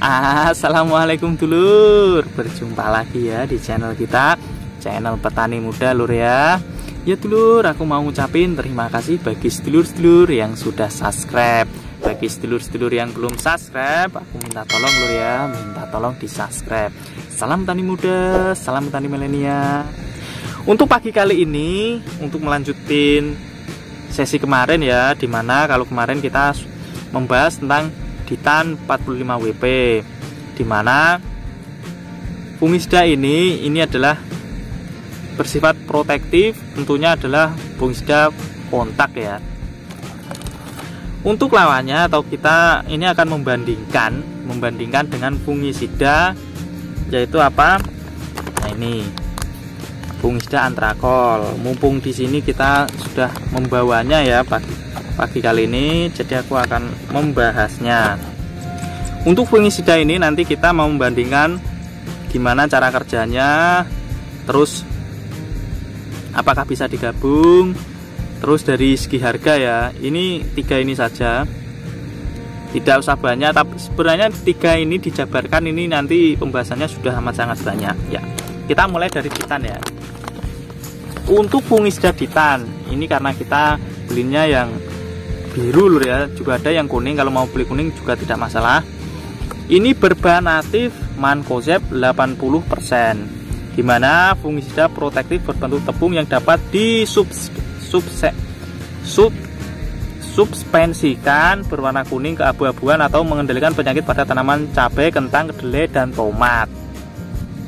Assalamualaikum dulur, berjumpa lagi ya di channel kita, channel petani muda lur ya. Ya dulur, aku mau ngucapin terima kasih bagi sedulur-sedulur yang sudah subscribe. Bagi sedulur-sedulur yang belum subscribe, aku minta tolong lur ya, minta tolong di subscribe. Salam tani muda, salam tani milenial. Untuk pagi kali ini, untuk melanjutin sesi kemarin ya, dimana kalau kemarin kita membahas tentang Ditan 45 WP, dimana fungisida ini adalah bersifat protektif, tentunya adalah fungisida kontak ya. Untuk lawannya atau kita ini akan membandingkan dengan fungisida, yaitu apa? Nah ini fungisida antrakol. Mumpung di sini kita sudah membawanya ya pagi kali ini, jadi aku akan membahasnya. Untuk fungisida ini nanti kita mau membandingkan gimana cara kerjanya, terus apakah bisa digabung, terus dari segi harga ya. Ini 3 ini saja, tidak usah banyak, tapi sebenarnya 3 ini dijabarkan, ini nanti pembahasannya sudah amat sangat banyak ya. Kita mulai dari Ditan ya. Untuk fungisida Ditan ini karena kita belinya yang biru lur ya, juga ada yang kuning, kalau mau beli kuning juga tidak masalah. Ini berbahan aktif mancozeb 80%, dimana fungisida protektif berbentuk tepung yang dapat suspensikan berwarna kuning keabu-abuan atau mengendalikan penyakit pada tanaman cabai, kentang, kedelai, dan tomat.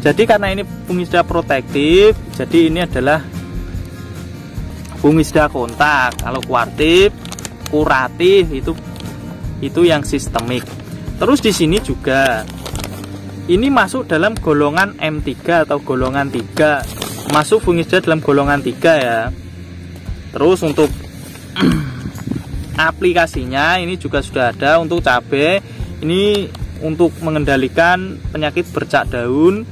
Jadi karena ini fungisida protektif, jadi ini adalah fungisida kontak. Kalau kuratif itu yang sistemik. Terus di sini juga ini masuk dalam golongan M3 atau golongan 3, masuk fungisida dalam golongan 3 ya. Terus untuk aplikasinya ini juga sudah ada. Untuk cabai ini untuk mengendalikan penyakit bercak daun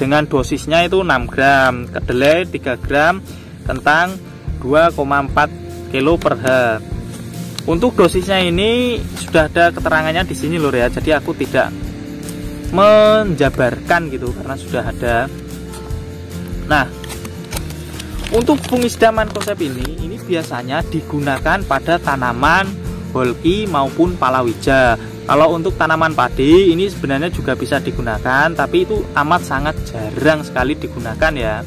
dengan dosisnya itu 6 gram, kedelai 3 gram, kentang 2,4 kilo per ha. Untuk dosisnya ini sudah ada keterangannya di sini lur ya, jadi aku tidak menjabarkan gitu karena sudah ada. Nah, untuk fungisida mancozeb ini biasanya digunakan pada tanaman holki maupun palawija. Kalau untuk tanaman padi ini sebenarnya juga bisa digunakan, tapi itu amat sangat jarang sekali digunakan ya.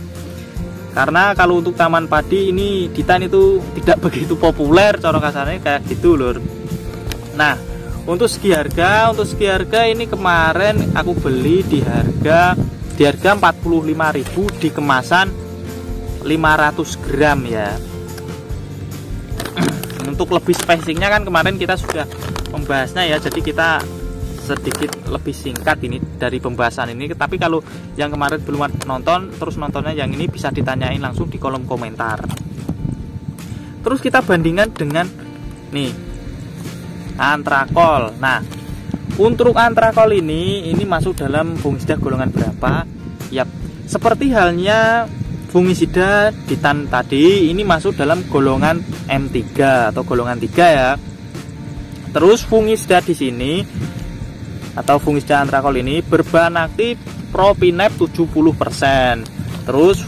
Karena kalau untuk tanaman padi ini Ditan itu tidak begitu populer, cara kasarnya kayak gitu lur. Nah, untuk segi harga ini kemarin aku beli di harga 45.000 di kemasan 500 gram ya. Untuk lebih spacingnya kan kemarin kita sudah membahasnya ya, jadi kita sedikit lebih singkat ini dari pembahasan ini. Tapi kalau yang kemarin belum nonton, terus nontonnya yang ini bisa ditanyain langsung di kolom komentar. Terus kita bandingkan dengan nih antrakol. Nah, untuk antrakol ini masuk dalam fungisida golongan berapa? Yap, seperti halnya fungisida Ditan tadi, ini masuk dalam golongan M3 atau golongan 3 ya. Terus fungisida di sini atau fungisida antrakol ini berbahan aktif propinep 70%. Terus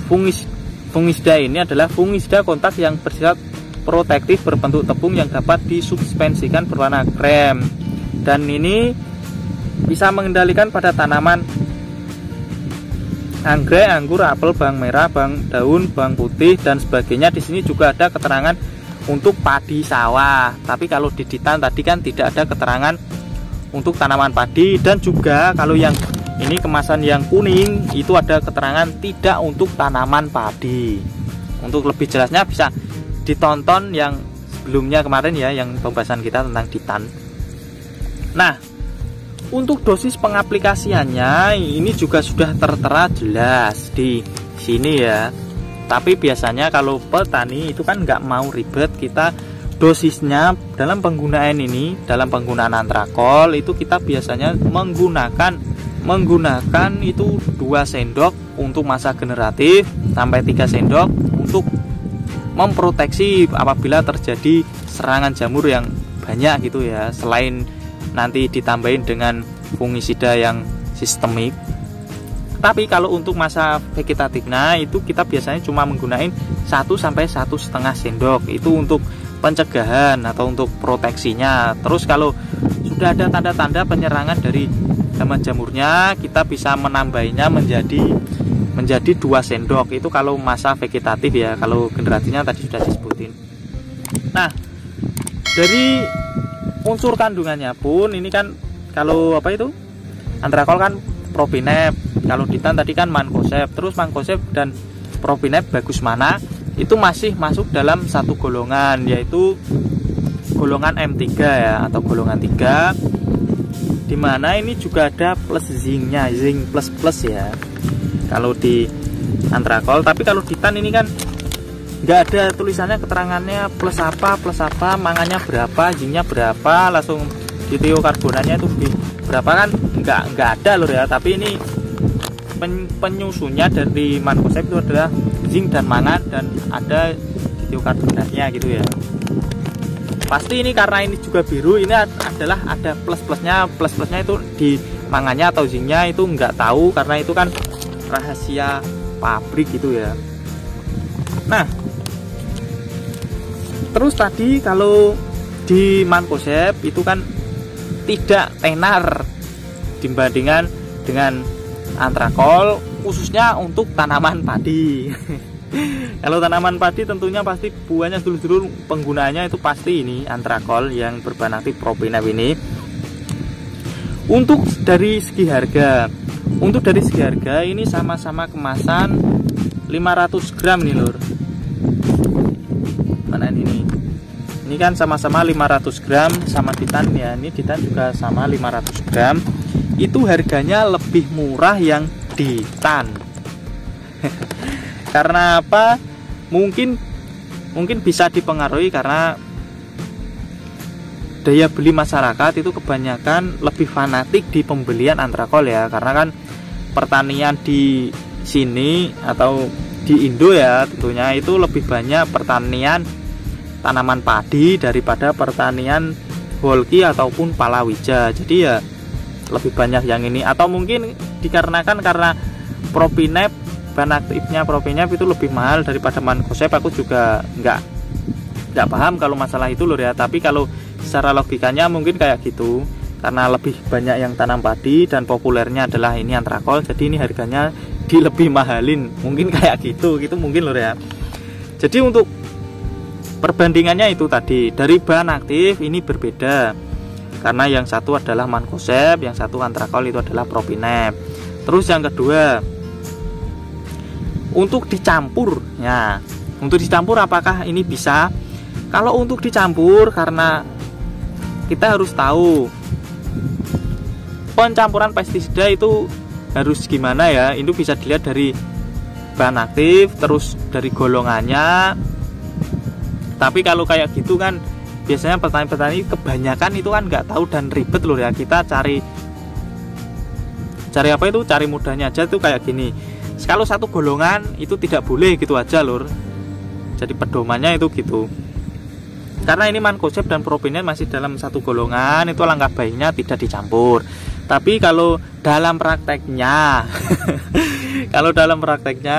fungisida ini adalah fungisida kontak yang bersifat protektif berbentuk tepung yang dapat disuspensikan berwarna krem, dan ini bisa mengendalikan pada tanaman anggrek, anggur, apel, bawang merah, bawang daun, bawang putih, dan sebagainya. Di sini juga ada keterangan untuk padi sawah, tapi kalau di Ditan tadi kan tidak ada keterangan untuk tanaman padi. Dan juga kalau yang ini kemasan yang kuning itu ada keterangan tidak untuk tanaman padi. Untuk lebih jelasnya bisa ditonton yang sebelumnya kemarin ya, yang pembahasan kita tentang Ditan. Nah, untuk dosis pengaplikasiannya ini juga sudah tertera jelas di sini ya. Tapi biasanya kalau petani itu kan nggak mau ribet, kita dosisnya dalam penggunaan dalam penggunaan antrakol itu kita biasanya menggunakan itu 2 sendok untuk masa generatif sampai 3 sendok untuk memproteksi apabila terjadi serangan jamur yang banyak gitu ya. Selain nanti ditambahin dengan fungisida yang sistemik. Tapi kalau untuk masa vegetatifnya itu kita biasanya cuma menggunakan 1 sampai 1,5 sendok, itu untuk pencegahan atau untuk proteksinya. Terus kalau sudah ada tanda-tanda penyerangan dari hama jamurnya, kita bisa menambahnya menjadi 2 sendok, itu kalau masa vegetatif ya, kalau generasinya tadi sudah disebutin. Nah, dari unsur kandungannya pun ini kan, kalau apa itu antrakol kan propinep, kalau ditan tadi kan mancozeb. Terus mancozeb dan propinep bagus mana itu masih masuk dalam satu golongan, yaitu golongan M3 ya, atau golongan 3, dimana ini juga ada plus zincnya, zinc plus ya kalau di antrakol. Tapi kalau ditan ini kan nggak ada tulisannya, keterangannya plus apa, mangannya berapa, zincnya berapa, langsung di tiokarbonannya itu berapa kan nggak ada loh ya. Tapi ini penyusunnya dari mancozeb itu adalah zinc dan mangan, dan ada tiokarbonatnya gitu ya. Pasti ini karena ini juga biru, ini adalah ada plus-plusnya itu di mangannya atau zincnya itu nggak tahu, karena itu kan rahasia pabrik gitu ya. Nah, terus tadi kalau di mancozeb itu kan tidak tenar dibandingkan dengan antrakol, khususnya untuk tanaman padi. Kalau tanaman padi tentunya pasti buahnya dulu-dulu penggunaannya itu pasti ini antrakol yang berbahan aktif propinep ini. Untuk dari segi harga, ini sama-sama kemasan 500 gram nih lur. Mana ini? Ini kan sama-sama 500 gram sama ditan ya. Ini ditan juga sama 500 gram. Itu harganya lebih murah yang ditan. Karena apa? Mungkin bisa dipengaruhi karena daya beli masyarakat itu kebanyakan lebih fanatik di pembelian antrakol ya. Karena kan pertanian di sini atau di Indo ya tentunya itu lebih banyak pertanian tanaman padi daripada pertanian holki ataupun palawija. Jadi ya lebih banyak yang ini, atau mungkin dikarenakan karena propinep, bahan aktifnya propinep itu lebih mahal daripada mancozeb. Aku juga nggak paham kalau masalah itu loh ya. Tapi kalau secara logikanya mungkin kayak gitu, karena lebih banyak yang tanam padi dan populernya adalah ini antrakol, jadi ini harganya lebih mahalin, mungkin kayak gitu mungkin loh ya. Jadi untuk perbandingannya itu tadi dari bahan aktif ini berbeda, karena yang satu adalah mancozeb, yang satu antrakol itu adalah propinep. Terus yang kedua, untuk dicampur ya, untuk dicampur apakah ini bisa? Kalau untuk dicampur, karena kita harus tahu pencampuran pestisida itu harus gimana ya. Itu bisa dilihat dari bahan aktif, terus dari golongannya. Tapi kalau kayak gitu kan biasanya petani-petani kebanyakan itu kan nggak tahu dan ribet loh ya. Kita cari apa itu, cari mudahnya aja tuh kayak gini. Kalau satu golongan itu tidak boleh gitu aja lur. Jadi pedomannya itu gitu. Karena ini mancozeb dan propinep masih dalam satu golongan, itu alangkah baiknya tidak dicampur. Tapi kalau dalam prakteknya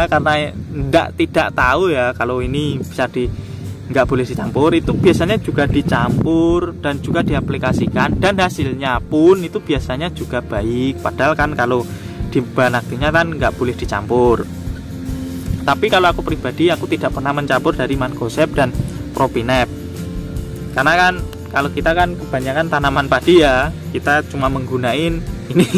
karena tidak tahu ya kalau ini bisa nggak boleh dicampur, itu biasanya juga dicampur dan juga diaplikasikan, dan hasilnya pun itu biasanya juga baik. Padahal kan kalau di bahan aktifnya kan nggak boleh dicampur. Tapi kalau aku pribadi, aku tidak pernah mencampur dari mancozeb dan propinep, karena kan kalau kita kan kebanyakan tanaman padi ya, kita cuma menggunakan ini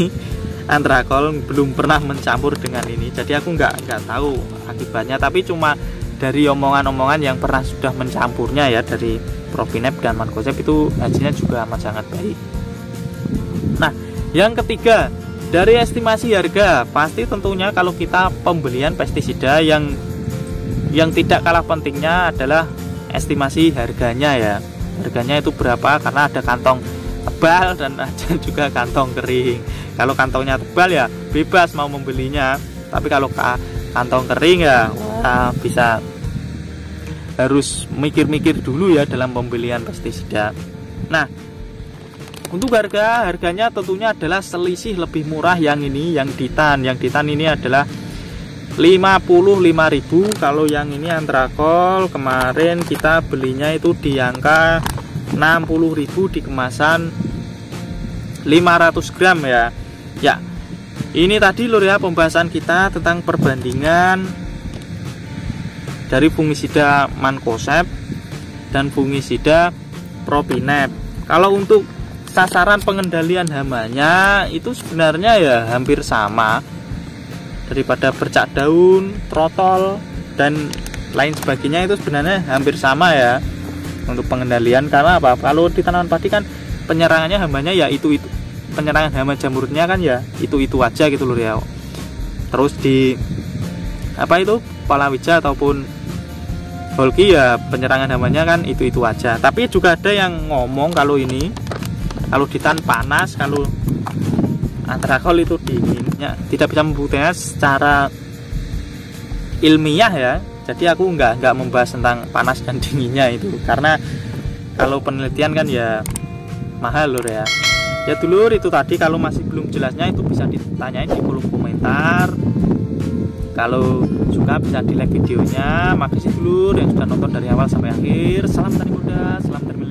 antrakol, belum pernah mencampur dengan ini. Jadi aku nggak tahu akibatnya, tapi cuma dari omongan-omongan yang pernah sudah mencampurnya ya, dari propinep dan mancozeb, itu hasilnya juga amat sangat baik. Nah, yang ketiga, dari estimasi harga, pasti tentunya kalau kita pembelian pestisida yang tidak kalah pentingnya adalah estimasi harganya ya. Harganya itu berapa, karena ada kantong tebal dan ada juga kantong kering. Kalau kantongnya tebal ya bebas mau membelinya, tapi kalau kantong kering ya bisa harus mikir-mikir dulu ya dalam pembelian pestisida. Nah, Untuk harganya tentunya adalah selisih lebih murah yang ini, yang Titan ini adalah 55.000. Kalau yang ini Antrakol kemarin kita belinya itu di angka 60.000 di kemasan 500 gram ya. Ya, ini tadi lur ya pembahasan kita tentang perbandingan dari fungisida Mancozeb dan fungisida Propinep. Kalau untuk sasaran pengendalian hamanya itu sebenarnya ya hampir sama, daripada bercak daun, trotol dan lain sebagainya itu sebenarnya hampir sama ya untuk pengendalian. Karena apa? Kalau di tanaman padi kan penyerangannya hamanya ya itu penyerangan hama jamurnya kan ya itu aja gitu loh ya. Terus di apa itu palawija ataupun holki ya penyerangan hamanya kan itu aja. Tapi juga ada yang ngomong kalau ini, kalau Titan panas, kalau Antrakol itu dinginnya, tidak bisa membuktikan secara ilmiah ya. Jadi aku nggak membahas tentang panas dan dinginnya itu, karena kalau penelitian kan ya mahal loh ya. Ya dulur, itu tadi kalau masih belum jelasnya itu bisa ditanyain di kolom komentar. Kalau suka bisa di like videonya. Makasih dulur yang sudah nonton dari awal sampai akhir. Salam tani muda, salam terima